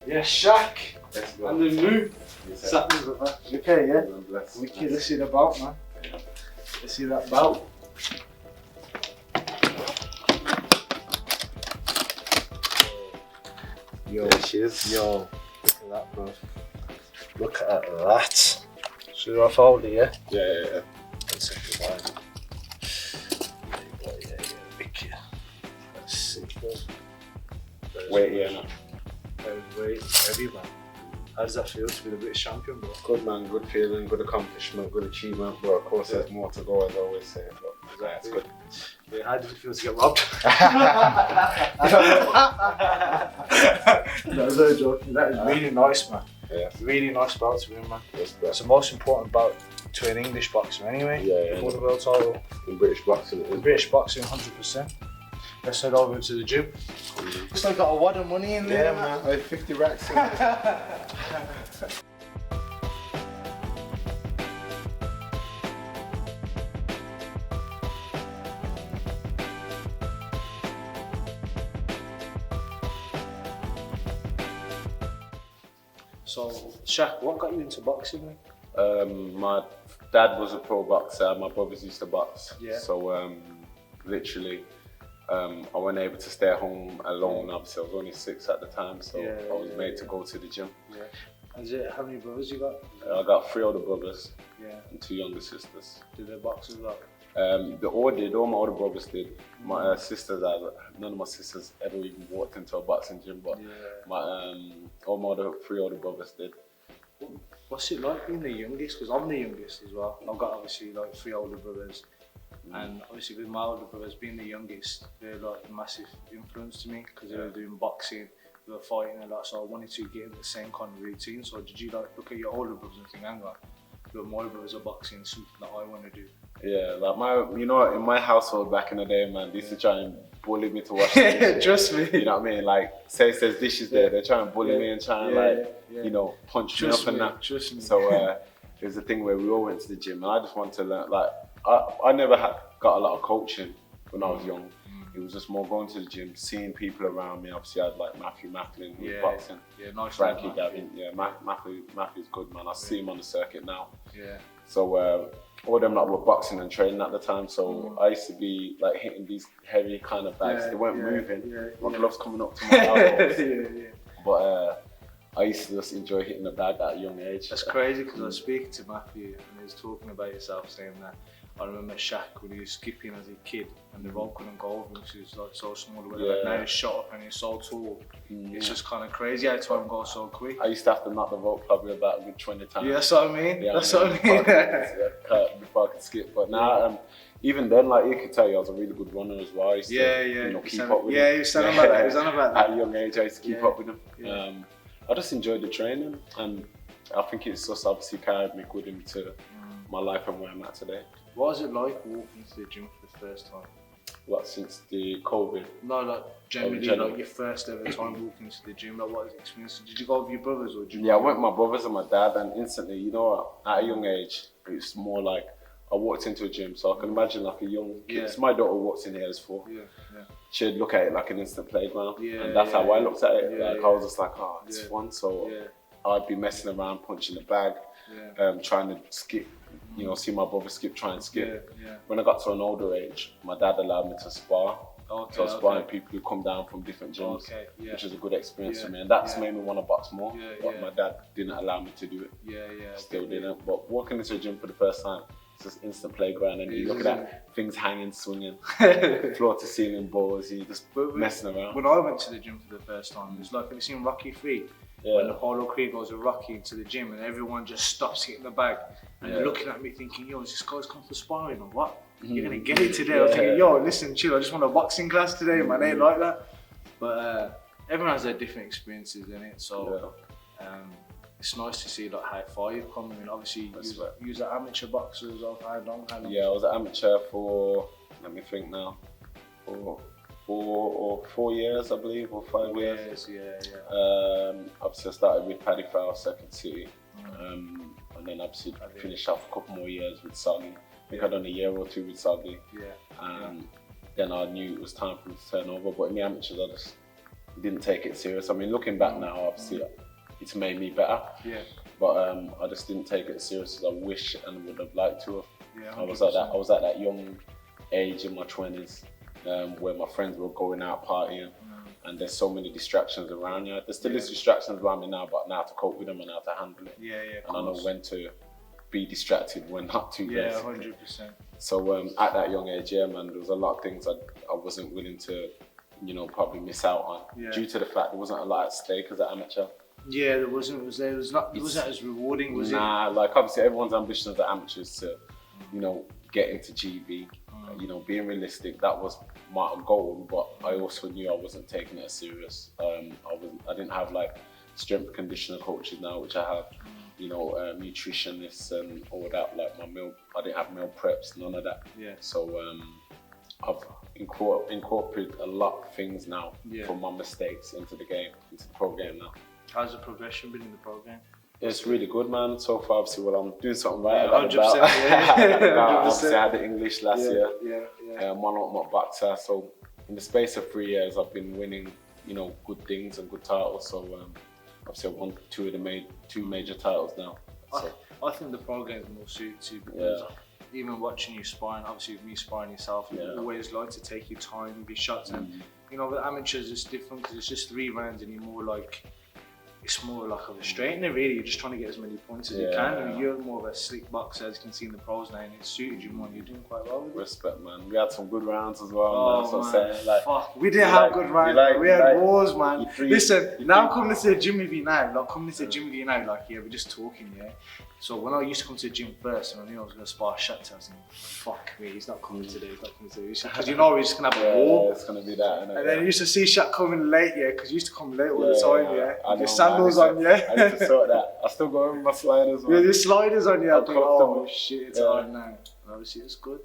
Yeah, Shaq. Let's go. And the move. Something's with that. Okay, yeah. Wicked, let's see the bout, man. Let's see that bout. Yo, cheers. Yo, look at that, bro. Look at that. Should I fold it, yeah? Yeah. One second, man. Yeah, wicked. Let's see, bro. Wait, yeah. Wait, heavy, man. How does that feel to be the British champion, bro? Good, man. Good feeling, good accomplishment, good achievement. But of course, there's more to go, as I always say. But that's good. Yeah, how did it feel to get robbed? No, no joking. That is really nice, man. Yeah. Really nice bout to win, man. That's It's the most important bout to an English boxer, anyway. Yeah. Before the world title. In British boxing, it In is. British boxing, 100%. Let's head over to the gym. Looks like I got a wad of money in there, man. Like 50 racks in there. So, Shaq, what got you into boxing, man? My dad was a pro boxer. My brothers used to box. Yeah. So literally, I wasn't able to stay at home alone. Obviously, I was only 6 at the time, so I was made to go to the gym. Yeah. How many brothers you got? I got 3 older brothers and 2 younger sisters. Did they box as well? They all did. All my older brothers did. My sisters, none of my sisters ever even walked into a boxing gym, but all my 3 older brothers did. What's it like being the youngest? Because I'm the youngest as well. I've got obviously like 3 older brothers, and obviously with my older brothers being the youngest, they're like a massive influence to me because they were doing boxing, they were fighting a lot. So I wanted to get in the same kind of routine. So did you like look at your older brothers and think, hang on, look, my older brothers are boxing, it's something that I want to do? Yeah, like in my household back in the day, man, they used to try and bully me to watch the Trust me. You know what I mean? Like, say there's dishes there, they're trying to bully me and try and punch me up and that. Trust me. So it was a thing where we all went to the gym, and I just wanted to learn. Like, I never got a lot of coaching when I was young. It was just more going to the gym, seeing people around me. Obviously, I had like Matthew Macklin, who was boxing. Yeah, nice. Frankie Gavin. Yeah, Matthew's good, man. I see him on the circuit now. Yeah. So all them like were boxing and training at the time. So I used to be like hitting these heavy kind of bags. They weren't moving. My gloves coming up to my elbows. But I used to just enjoy hitting the bag at a young age. That's crazy because I was speaking to Matthew and he was talking about himself, saying that I remember Shaq when he was skipping as a kid and the rope couldn't go over him because he was like so small. Like now he's shot up and he's so tall. It's just kind of crazy how time goes so quick. I used to have to knock the rope probably about a good 20 times. Yeah, that's what I mean. Yeah, that's what I mean. Before I could skip. But now, even then, like you could tell you, I was a really good runner as well. I used to, keep up with him. Yeah, he was saying about that. He was on about that. At a young age, I used to keep up with him. I just enjoyed the training, and I think it's just obviously carried me good into my life and where I'm at today. What was it like walking to the gym for the first time? What, since the COVID? No, like generally, like your first ever time walking to the gym. Like, what was the experience? Did you go with your brothers or did you? Yeah, I went with my brothers and my dad, and instantly, you know, at a young age, it's more like I walked into a gym, so I can imagine like a young kid. So my daughter walks in here as 4. She'd look at it like an instant playground, and that's how I looked at it. I was just like, oh, it's fun. So I'd be messing around, punching the bag, trying to skip. You know, see my brother try and skip. When I got to an older age, my dad allowed me to spar. So sparring people who come down from different gyms, which is a good experience for me. And that's made me want to box more. But my dad didn't allow me to do it. Still didn't. But walking into a gym for the first time, it's just instant playground, and you look at things hanging, swinging, floor to ceiling balls, you just messing around. When I went to the gym for the first time, it was like, have you seen Rocky 3? When Apollo Creed goes with Rocky into the gym and everyone just stops hitting the bag and they're looking at me thinking, yo, is this guy's come for sparring or what? You're gonna get it today. I was thinking, yo, listen, chill, I just want a boxing class today, man, ain't like that. But everyone has their different experiences in it, so it's nice to see like how far you've come. I mean, obviously you was an amateur boxer as well for how long? Yeah, I was an amateur for, let me think now, for 4 years, I believe, or 5 years. Obviously, I started with Paddy Fowl, Second City, and then obviously finished off a couple more years with Soggy. I think I'd done a year or 2 with Soggy. Then I knew it was time for me to turn over. But in the amateurs, I just didn't take it serious. I mean, looking back now, obviously, it's made me better. Yeah. But I just didn't take it as serious as I wish and would have liked to have. Yeah, I was at that young age in my 20s where my friends were going out partying, and there's so many distractions around you. There still is distractions around me now, but now to cope with them and how to handle it. Yeah, yeah. And I know when to be distracted, when not to. Yeah, basically. 100%. So at that young age, yeah, man, there was a lot of things I wasn't willing to, probably miss out on due to the fact there wasn't a lot at stake as an amateur. Yeah, there wasn't. It wasn't as rewarding, was it? Nah, like obviously everyone's ambition as an amateur is to, get into GB. Being realistic, that was my goal. But I also knew I wasn't taking it as serious. I didn't have like strength conditioner coaches now, which I have. Nutritionists and all that. Like I didn't have meal preps, none of that. Yeah. So I've incorporated a lot of things now from my mistakes into the pro game now. How's the progression been in the pro game? It's really good, man. So far, obviously, I'm doing something right. 100%. Yeah. Obviously, I had the English last year. Yeah. One up my boxer. So in the space of 3 years, I've been winning, good things and good titles. So obviously, I've won two major titles now. So. I think the pro game is more suited to because even watching you sparring, obviously with me sparring yourself, you always like to take your time, be shots, and with amateurs it's different because it's just 3 rounds and it's more like a straightener really. You're just trying to get as many points as you can. And you're more of a slick boxer, as you can see in the pros now, and it suited you more. And you're doing quite well with it. Respect, man. We had some good rounds as well. Oh, man. That's what I'm saying. Like, fuck, we didn't have good rounds. We had wars, man. Listen, now I'm coming to the gym with you now. We're just talking, yeah. So when I used to come to the gym first, and I knew I was going to spar shots, I was like, fuck me, he's not coming today. Because we're just going to have a war. It's going to be that. And then you used to see Shaq coming late, because you used to come late all the time, I know, your sandals on, I need to sort that. I still got my sliders on. Yeah, the sliders on, I think, comfortable. Shit, it's hard now. And obviously, it's good.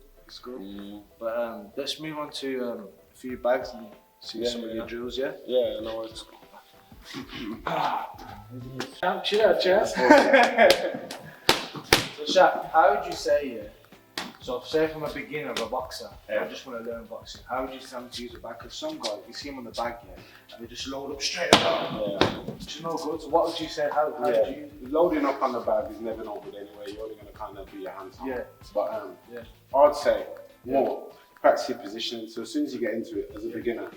But let's move on to a few bags and see some of your drills, yeah? Yeah, no worries. Chill out, Chad. So, Shaq, how would you say, so say from a beginner of a boxer, I just want to learn boxing, how would you tell them to use a bag? Because some guys, you see them on the bag, and they just load up straight up. Which is no good. So what would you say, how would you use it? Loading up on the bag is never no good anyway. You're only going to kind of do your hands on. Yeah. But I'd say more practice your position. So as soon as you get into it as a beginner,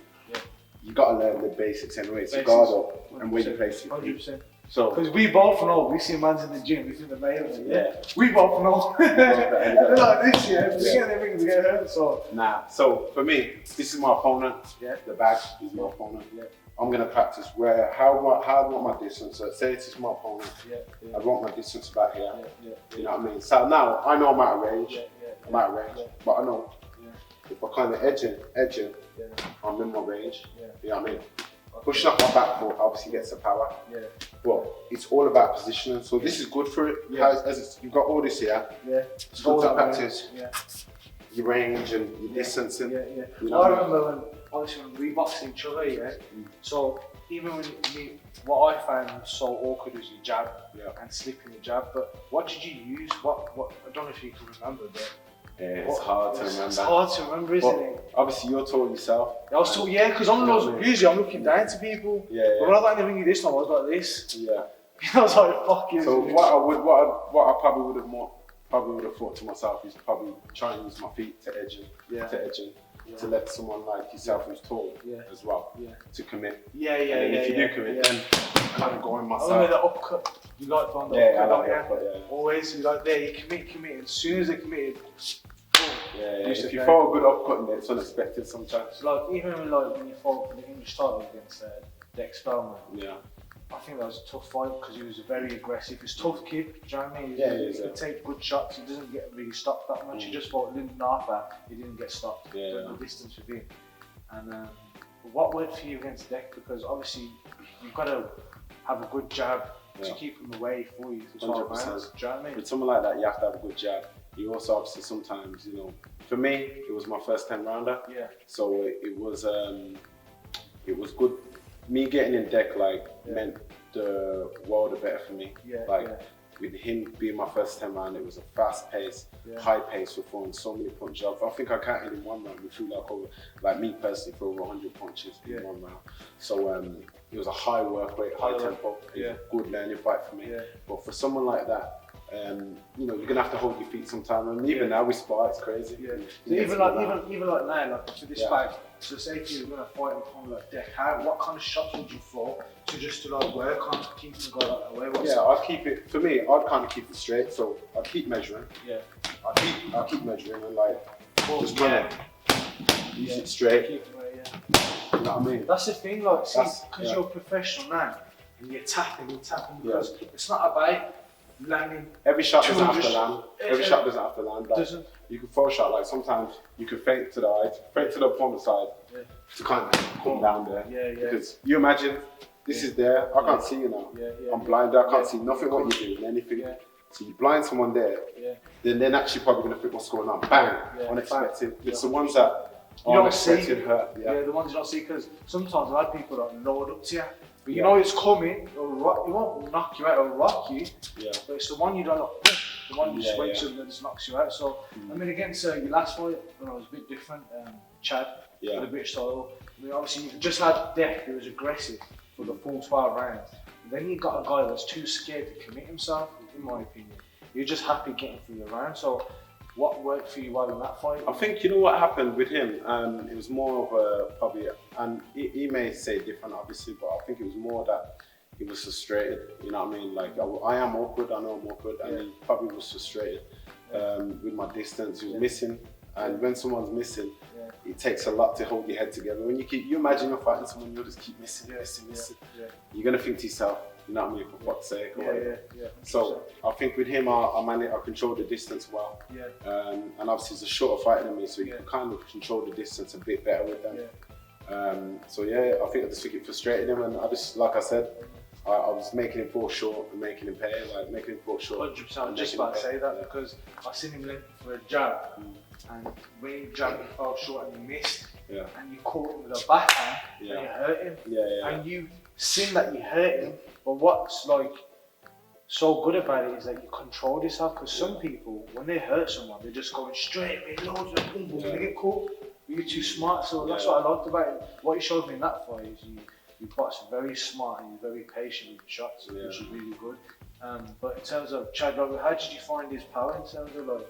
you got to learn the basics anyway. So guard up 100%. And where you place it. 100%. So, because we both know, we see man's in the gym, we see the males, we both know. They're like this, we get everything to get hurt, so. Nah, so for me, this is my opponent, the bag is my opponent. I'm going to practice how I want my distance. So say this is my opponent, I want my distance about here, you know what I mean? So now, I know I'm out of range, but I know if I kind of edging, I'm in my range, you know what I mean? Pushing up my back foot obviously gets the power. Well, it's all about positioning. So this is good for it. You've got all this here. It's good to practice your range and your distance. And, you know, I remember when we boxed each other, so even when what I found was so awkward was your jab and slipping your jab. But what did you use? What I don't know if you can remember, but it's hard to remember. It's hard to remember, isn't it? Obviously, you're tall yourself. I was tall, because usually I'm looking down to people. But when I got anything this time, I was like this. I was like, fuck you. So what I probably would have thought to myself is probably try and use my feet to edging, to let someone like yourself who's tall as well to commit. And if you do commit, then kind of go on myself. I the upcut. You like to find the upcut. I like the upcut, Always, you like there, you commit. As soon as they committed. If you throw a good upcut in there, it's unexpected sometimes. Like even when you fought the English title against the Experiment, I think that was a tough fight because he was very aggressive. He's a tough kid, do you know what I mean? He could take good shots. He doesn't get really stopped that much. He just fought Lyndon Arthur. He didn't get stopped. The distance with him. And what worked for you against Deck? Because obviously you've got to have a good jab to keep him away for you for 12 rounds. Do you know what I mean? With someone like that, you have to have a good jab. You also obviously sometimes, for me, it was my first 10 rounder. So it was good. Me getting in deck meant the world better for me. with him being my first 10 round, it was a fast pace, high pace for throwing so many punches. I think I counted in one round, we threw like me personally, threw over 100 punches in one round. So it was a high work rate, high tempo. It was a good learning fight for me. But for someone like that, you know, you're gonna have to hold your feet sometime. And even now we spar, it's crazy. So even like now, like for this fight, so say if you're gonna fight with kind of like deck, what kind of shots would you throw to like work on keeping the guy like away? I'd keep it, for me, I'd kind of keep it straight. So I'd keep measuring. I'll keep measuring and like just run it. Use it straight. Keep it away, You know what I mean? That's the thing, like, see, because you're a professional now, and you're tapping, because it's not about landing. Every shot doesn't have to land. Every shot doesn't have to land. Like, doesn't. You can throw a shot, like sometimes you can feint to the eye, feint to the opponent's side to kind of come down there. Because you imagine, this is there, I can't see you now. I'm blind, I can't see nothing what you're doing, anything. So you blind someone there, then they're actually probably going to think what's going on. Bang! Unexpected. It's the ones that you don't see. Hurt. The ones you don't see, because sometimes a lot of people don't load up to you. But you know it's coming, it won't knock you out, it'll rock you. But it's the one you don't know, the one you just wait till that just knocks you out. So, I mean, against your last fight, it was a bit different. Chad, for the British title. I mean, obviously, you just had Deck, who was aggressive for the full 12 rounds. And then you got a guy that's too scared to commit himself, in my opinion. You're just happy getting through your round. So, what worked for you while in that fight? I think, you know what happened with him? It was more of a, probably, and he may say different obviously, but I think it was more that he was frustrated, you know what I mean? Like, I am awkward, I know I'm awkward, and he probably was frustrated with my distance. He was missing, and when someone's missing, it takes a lot to hold your head together. When you imagine you're fighting someone, you'll just keep missing. You're gonna think to yourself, you know what I mean, for fuck's sake, or whatever. So I think with him, I controlled the distance well. And obviously he's a shorter fighter than me, so you can kind of control the distance a bit better with them. So I think I just think it frustrated him, and I just, like I said, I was making him fall short and making him pay, like making him fall short. 100%, I'm just about to say that because I seen him looking for a jab, and when he jabbed, he fell short and he missed, and you caught him with a backhand, and you hurt him, and you seen that you hurt him. But what's like so good about it is that you control yourself, because some people, when they hurt someone, they're just going straight at me, loads of boom, boom, they get caught. You're too smart, so that's what I liked about it. What you showed me in that fight is you box very smart and you're very patient with your shots, which is really good. But in terms of Chad, how did you find his power in terms of like?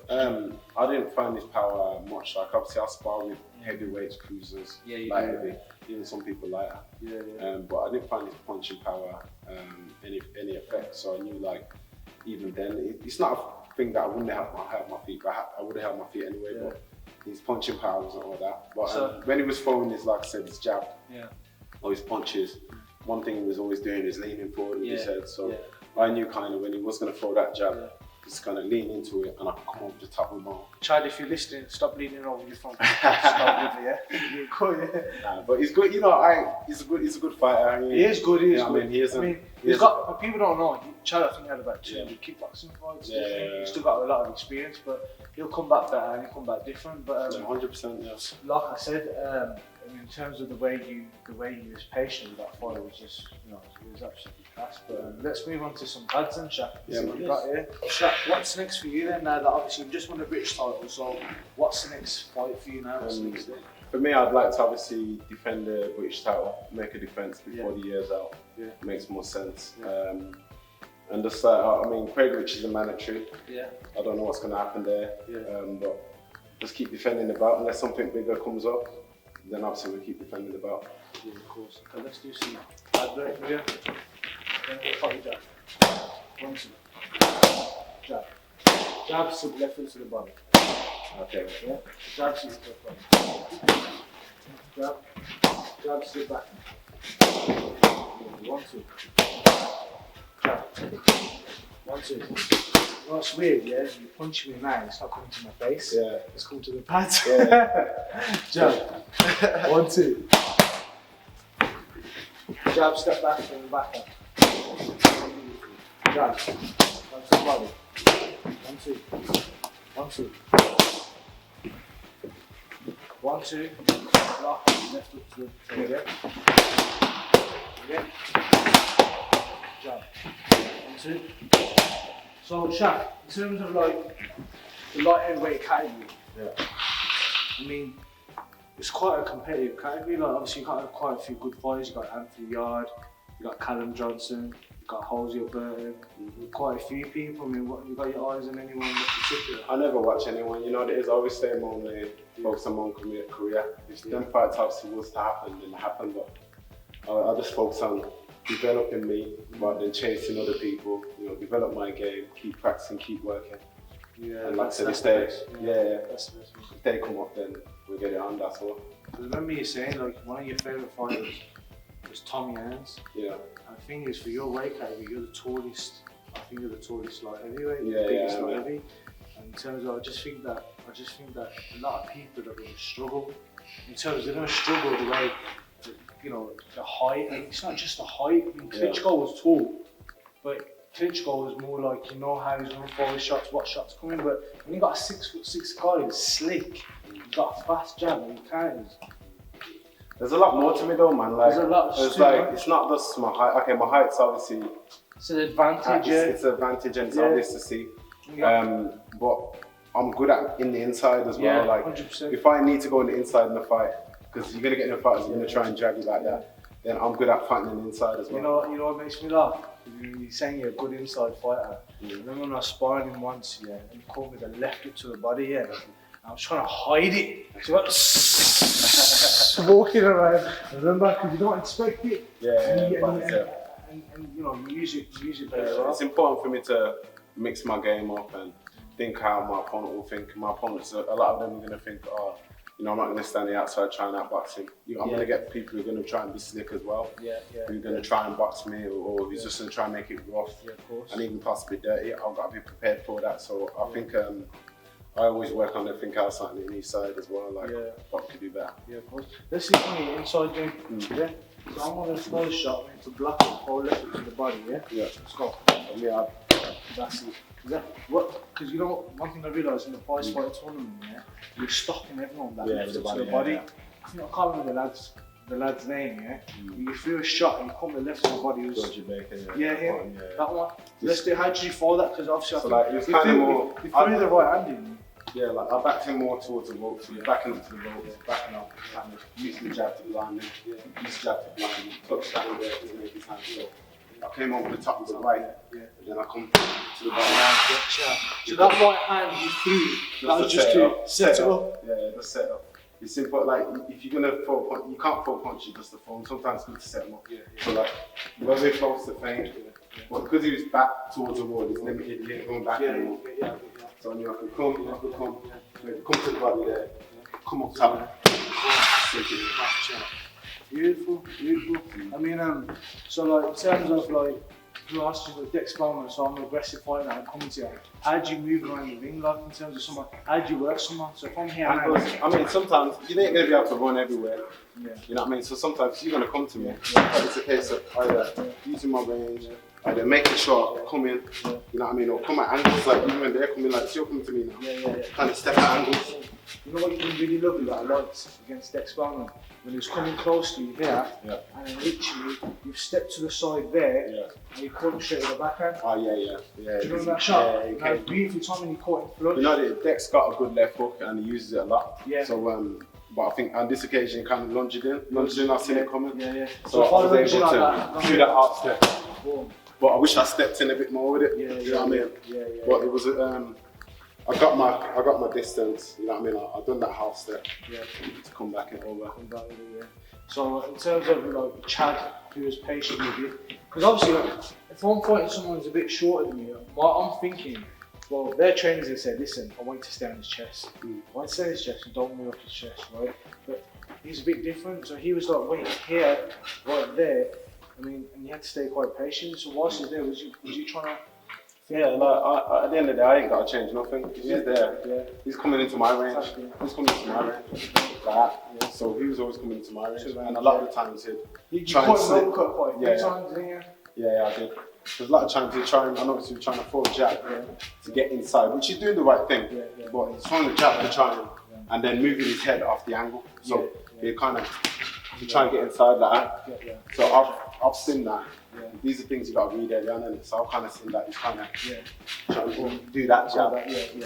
I didn't find his power much. Like obviously I spar with heavyweights, cruisers, light heavy, even some people lighter. But I didn't find his punching power any effect. So I knew, like, even then, it's not a thing that I wouldn't have held my feet, but I would have held my feet anyway. But his punching power wasn't all that. But when he was throwing his, like I said, his jab, or his punches, one thing he was always doing is leaning forward with his head. So I knew kind of when he was going to throw that jab, just kind of lean into it, and I could come over the top of him. Chad, if you're listening, stop leaning over your phone. Stop with it, You're good, but he's good. You know, he's a good fighter. I mean, he is good. He is good. I mean, he's got. People don't know. Chad, I think, had about 200 kickboxing fights. He's still got a lot of experience, but he'll come back better and he'll come back different. But 100%, yes. Like I said, in terms of the way you was patient with that fight, it was just, it was absolutely class. But let's move on to some ads and Shaq. What you got here. Shaq, what's next for you then? Now that obviously you just won a British title, so what's the next fight for you now? What's the next thing? For me, I'd like to obviously defend the British title, make a defence before the year's out. Makes more sense. And just I mean, Craig Rich is a mandatory. I don't know what's going to happen there. But just keep defending the belt unless something bigger comes up. Then obviously we'll keep defending the belt. Yeah, of course. Okay, let's do some ad break here. Copy jab. 1, 2. Jab. Jab, sub left foot to the body. Okay. Yeah. Jab, sub to the body. Jab. Jab, sit back. 1, 2. Jab. 1, 2. Well, it's weird, yeah? You punch me now, it's not coming to my face. It's coming to the pads. Jab. 1, 2. Jab, step back from the back up. Jab. Jab to the body. 1, 2. 1, 2. 1, 2. Lock, left up to the again. Again. Jab. 1, 2. So, Shaq, in terms of like the light heavyweight category, I mean, it's quite a competitive category. Like, obviously, you got quite a few good fighters. You got Anthony Yard, you got Callum Johnson, you got Hosea Burton, quite a few people. I mean, what, you got your eyes on anyone in particular? I never watch anyone. You know, there is always stay in my own lane, focus on my own career. If them fights obviously was to happen, then it happened. But I just focus on developing me rather than chasing other people. You know, develop my game, keep practicing, keep working. Yeah, and like I said, if they come up, then we'll get it on. That's all. I remember you saying like one of your favourite fighters was Tommy Hearns. Yeah. And the thing is, for your weight category, you're the tallest. I think you're the tallest light heavyweight. Yeah, the biggest light heavy. And in terms of, I just think that a lot of people are going to struggle. In terms, they're going to struggle the way, you know, the height. And it's not just the height. I mean, Klitschko was tall, but Klitschko was more like, you know how he's going to throw his shots, what shots coming. But when you got a 6'6" guy who's slick, he's got a fast jab and he counters. There's a lot more to me though, man. Like, there's a lot. It's not just my height. Okay, my height's obviously. It's an advantage. It's an advantage, and it's obvious to see. Yeah. But I'm good at in the inside as well. Like, 100%. If I need to go in the inside in the fight, because you're gonna get in the fighters, you're gonna try and drag you like that. Then I'm good at fighting in the inside as well. You know what makes me laugh? You're saying you're a good inside fighter. I remember when I was sparring him once, and he caught me the left hook to the body, I was trying to hide it. So walking around. I remember, because you don't expect it. And you know, you use it very well. It's important for me to mix my game up and think how my opponent will think. My opponents, a lot of them are going to think, oh, you know, I'm not going to stand the outside trying to outbox him. I'm going to get people who are going to try and be slick as well. Who are going to try and box me, or who's just going to try and make it rough and even possibly dirty. I've got to be prepared for that. So I think I always work on everything else on the east side as well. Like, what could do better. Yeah, of course. Let's see on the inside game. So I'm on a slow shot to block the whole left to the body. Let's go. That's it. Because you know, one thing I realised in the prize fight tournament, you're stopping everyone that left to the body. I think I can't remember the lad's name, You threw a shot and you come to the left of the body. That one. Let's do. How did you follow that? Because obviously, I think you threw the right hand in. Yeah, like I backed him more towards the ropes, backing up to the ropes, backing up, and using the jab to blind him, using the jab to blind him, touch that there to make his hand go. I came over the top of the right, and then I come to the bottom. So that right hand you threw, that was just to set it up? Yeah, just set up. It's simple, like if you're gonna throw a punch, you can't throw punches just to throw. Sometimes it's good to set them up. So like, you're very close to feint, but because he was back towards the wall, it's limited, he ain't going back anymore. So you have to come to the body there, come up top. Beautiful. I mean, so like in terms of like, you asked you like Dex Bowman, so I'm an aggressive fighter and coming to you. How do you move around the ring, like in terms of someone? How do you work someone? So from here, I mean, sometimes you ain't gonna be able to run everywhere. You know what I mean? So sometimes you're gonna come to me. It's a case of either using my range, either making sure I come in. You know what I mean? Or come at angles like even when they're coming, like you're coming to me now. Kind of step at angles. You know what you can really love that I liked against Dex Bowman? When he was coming close to you here, and then literally you've stepped to the side there, and you caught him straight with the backhand. Oh yeah. Do you remember that shot? Yeah, that was beautiful time when you caught him flush. You know, Dex got a good left hook and he uses it a lot. So but I think on this occasion he kind of lunged in, I seen it coming. So I was able to do that half step. But I wish I stepped in a bit more with it. You know what I mean? But it was I got my distance, you know what I mean? I done that half step to come back and over. So in terms of like Chad, who was patient with you, because obviously like, if I'm fighting someone who's a bit shorter than me, what I'm thinking, well, their trainers have said, listen, I want you to stay on his chest. I want you to stay on his chest and don't move up his chest, right? But he's a bit different, so he was like, wait, here, right there. I mean, and you had to stay quite patient. So whilst he was there, was you trying to? Yeah, like at the end of the day, I ain't got to change nothing. He's there. He's coming into my range. He's coming into my range. Like that. So he was always coming into my range. And a lot of the times he'd try and slip. Quite a few times, didn't you? Yeah, I did. There's a lot of times he'd try and obviously trying to throw a jab to get inside, which he's doing the right thing. But he's throwing the jab to try and then moving his head off the angle. So he kind of try and get inside like that. So I've seen that. Yeah. These are things you got to read early on, and so I've kind of seen that he's kind of trying to do that jab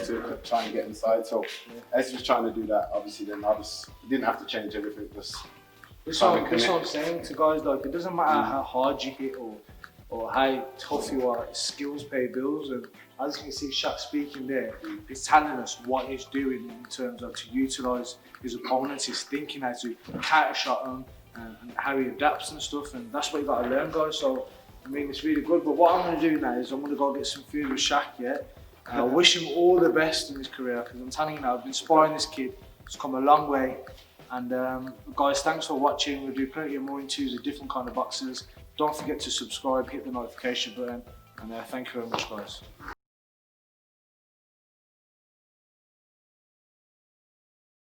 to try and get inside. So as he was trying to do that, obviously, then didn't have to change everything. Just That's what I'm saying to guys. Like, it doesn't matter how hard you hit or how tough you are. Skills pay bills, and as you can see, Shaq speaking there, he's telling us what he's doing in terms of to utilise his opponents. He's thinking how to counter shot them and how he adapts and stuff. And that's what you got to learn, guys. So I mean, it's really good. But what I'm going to do now is I'm going to go get some food with Shaq. Yeah. And I wish him all the best in his career, because I'm telling you now, I've been sparring this kid. He's come a long way. And guys, thanks for watching. We'll do plenty of more interviews with different kind of boxers. Don't forget to subscribe, hit the notification button, and thank you very much, guys.